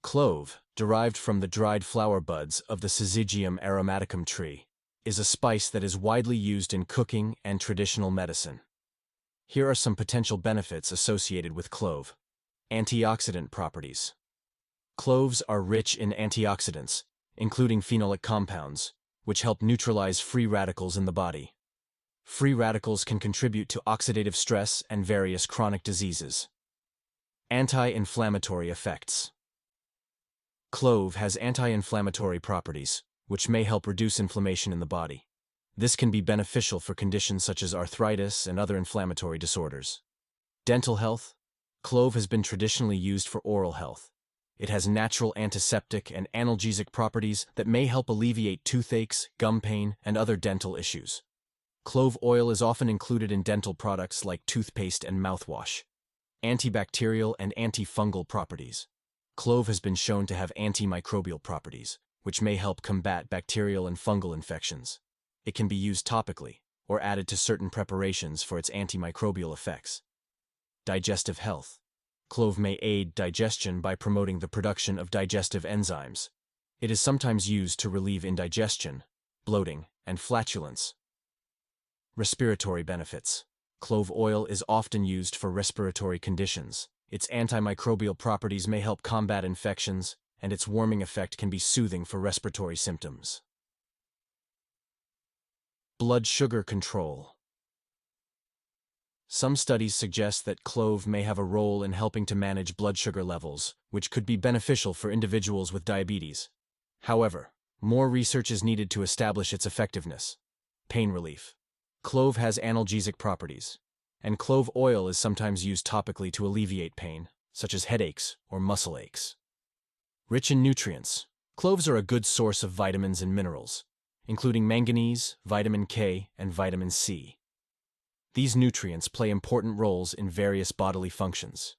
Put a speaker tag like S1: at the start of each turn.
S1: Clove, derived from the dried flower buds of the Syzygium aromaticum tree, is a spice that is widely used in cooking and traditional medicine. Here are some potential benefits associated with clove. Antioxidant properties. Cloves are rich in antioxidants, including phenolic compounds, which help neutralize free radicals in the body. Free radicals can contribute to oxidative stress and various chronic diseases. Anti-inflammatory effects. Clove has anti-inflammatory properties, which may help reduce inflammation in the body. This can be beneficial for conditions such as arthritis and other inflammatory disorders. Dental health. Clove has been traditionally used for oral health. It has natural antiseptic and analgesic properties that may help alleviate toothaches, gum pain, and other dental issues. Clove oil is often included in dental products like toothpaste and mouthwash. Antibacterial and antifungal properties. Clove has been shown to have antimicrobial properties, which may help combat bacterial and fungal infections. It can be used topically or added to certain preparations for its antimicrobial effects. Digestive health. Clove may aid digestion by promoting the production of digestive enzymes. It is sometimes used to relieve indigestion, bloating, and flatulence. Respiratory benefits. Clove oil is often used for respiratory conditions. Its antimicrobial properties may help combat infections, and its warming effect can be soothing for respiratory symptoms. Blood sugar control. Some studies suggest that clove may have a role in helping to manage blood sugar levels, which could be beneficial for individuals with diabetes. However, more research is needed to establish its effectiveness. Pain relief. Clove has analgesic properties, and clove oil is sometimes used topically to alleviate pain, such as headaches or muscle aches. Rich in nutrients. Cloves are a good source of vitamins and minerals, including manganese, vitamin K, and vitamin C. These nutrients play important roles in various bodily functions.